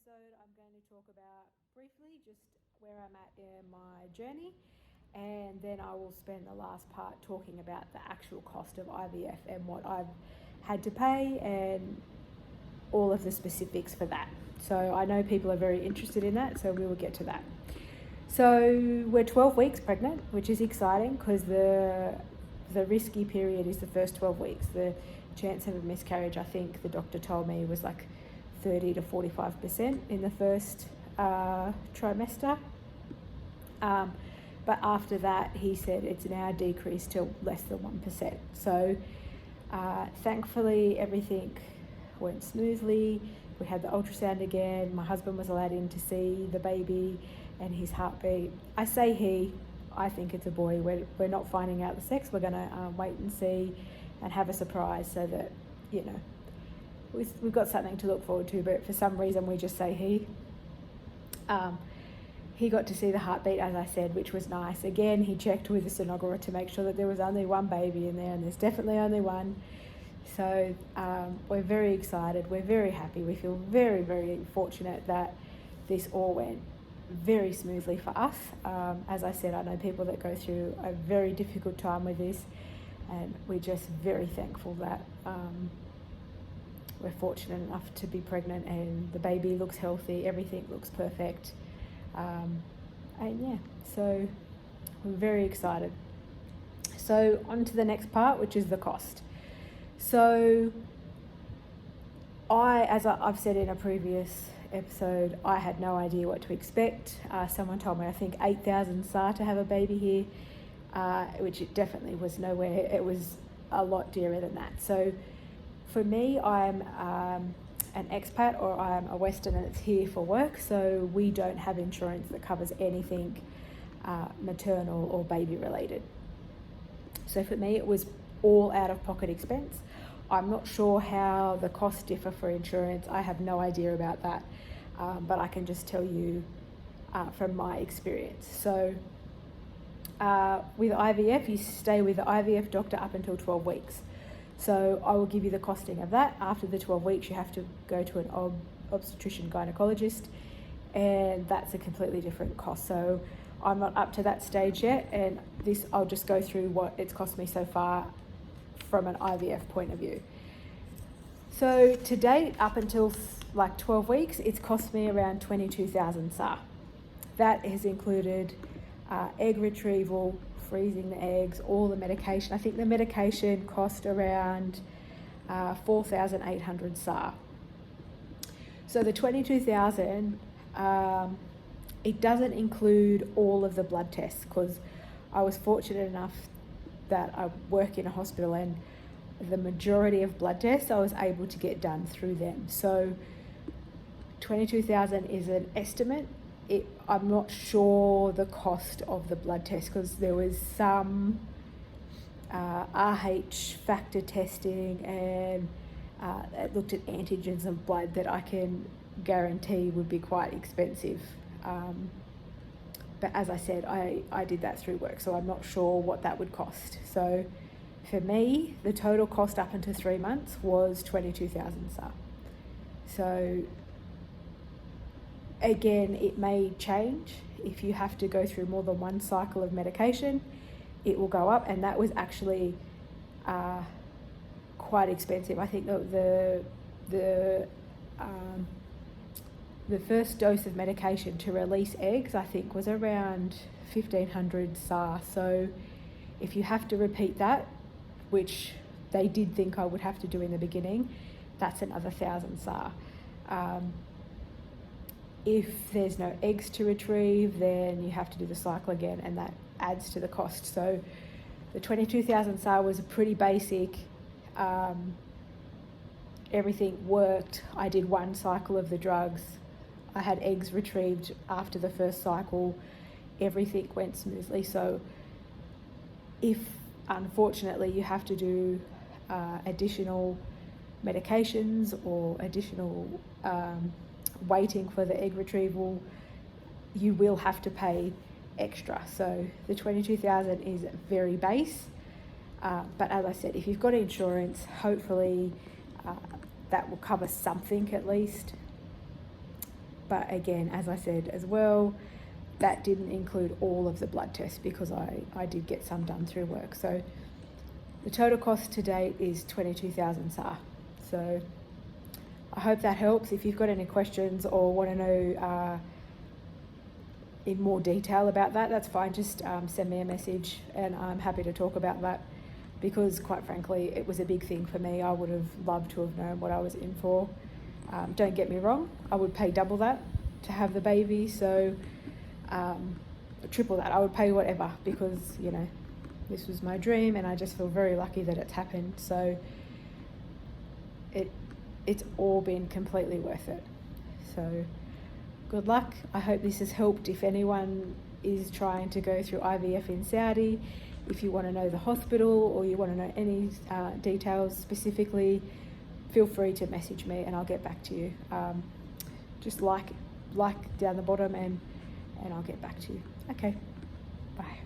episode, I'm going to talk about briefly just where I'm at in my journey, and then I will spend the last part talking about the actual cost of IVF and what I've had to pay and all of the specifics for that. So I know people are very interested in that, so we will get to that. So we're 12 weeks pregnant, which is exciting because the risky period is the first 12 weeks. The chance of a miscarriage, I think the doctor told me, was like 30 to 45% in the first trimester. But after that, he said it's now decreased to less than 1%. So thankfully, everything went smoothly. We had the ultrasound again. My husband was allowed in to see the baby and his heartbeat. I say he, I think it's a boy. We're not finding out the sex. We're going to wait and see and have a surprise so that, you know, we've got something to look forward to, but for some reason we just say he. He got to see the heartbeat, as I said, which was nice. Again, he checked with the sonographer to make sure that there was only one baby in there, and there's definitely only one. So we're very excited. We're very happy. We feel very, very fortunate that this all went very smoothly for us. As I said, I know people that go through a very difficult time with this, and we're just very thankful that we're fortunate enough to be pregnant and the baby looks healthy, everything looks perfect. And yeah, so we're very excited. So on to the next part, which is the cost. So as I've said in a previous episode, I had no idea what to expect. Someone told me, I think 8,000 SAR to have a baby here, which it definitely was nowhere. It was a lot dearer than that. So for me, I'm an expat, or I'm a Western and it's here for work, so we don't have insurance that covers anything maternal or baby related. So for me, it was all out of pocket expense. I'm not sure how the costs differ for insurance. I have no idea about that, but I can just tell you from my experience. So with IVF, you stay with the IVF doctor up until 12 weeks. So I will give you the costing of that. After the 12 weeks, you have to go to an obstetrician gynecologist, and that's a completely different cost. So I'm not up to that stage yet, and this I'll just go through what it's cost me so far from an IVF point of view. So to date, up until like 12 weeks, it's cost me around 22,000 SAR. That has included egg retrieval, freezing the eggs, all the medication. I think the medication cost around 4,800 SAR. So the 22,000, it doesn't include all of the blood tests, because I was fortunate enough that I work in a hospital, and the majority of blood tests I was able to get done through them. So 22,000 is an estimate. I'm not sure the cost of the blood test, because there was some RH factor testing, and it looked at antigens of blood that I can guarantee would be quite expensive. But as I said, I did that through work, so I'm not sure what that would cost. So for me, the total cost up until 3 months was 22,000 SAR. So again, it may change. If you have to go through more than one cycle of medication, it will go up, and that was actually quite expensive. I think the first dose of medication to release eggs, I think, was around 1,500 SAR. So if you have to repeat that, which they did think I would have to do in the beginning, that's another 1,000 SAR. If there's no eggs to retrieve, then you have to do the cycle again, and that adds to the cost. So the 22,000 SAR was a pretty basic. Everything worked. I did one cycle of the drugs. I had eggs retrieved after the first cycle. Everything went smoothly. So if unfortunately you have to do additional medications or additional waiting for the egg retrieval, you will have to pay extra. So the 22,000 is very base, but as I said, if you've got insurance, hopefully that will cover something at least. But again, as I said as well, that didn't include all of the blood tests because I did get some done through work. So the total cost to date is 22,000 SAR. So I hope that helps. If you've got any questions or want to know in more detail about that, that's fine. Just send me a message and I'm happy to talk about that, because quite frankly, it was a big thing for me. I would have loved to have known what I was in for. Don't get me wrong, I would pay double that to have the baby, so triple that. I would pay whatever, because, you know, this was my dream and I just feel very lucky that it's happened. So it's all been completely worth it. So good luck. I hope this has helped. If anyone is trying to go through IVF in Saudi, if you want to know the hospital or you want to know any details specifically, feel free to message me and I'll get back to you. Just like down the bottom and I'll get back to you. Okay, bye.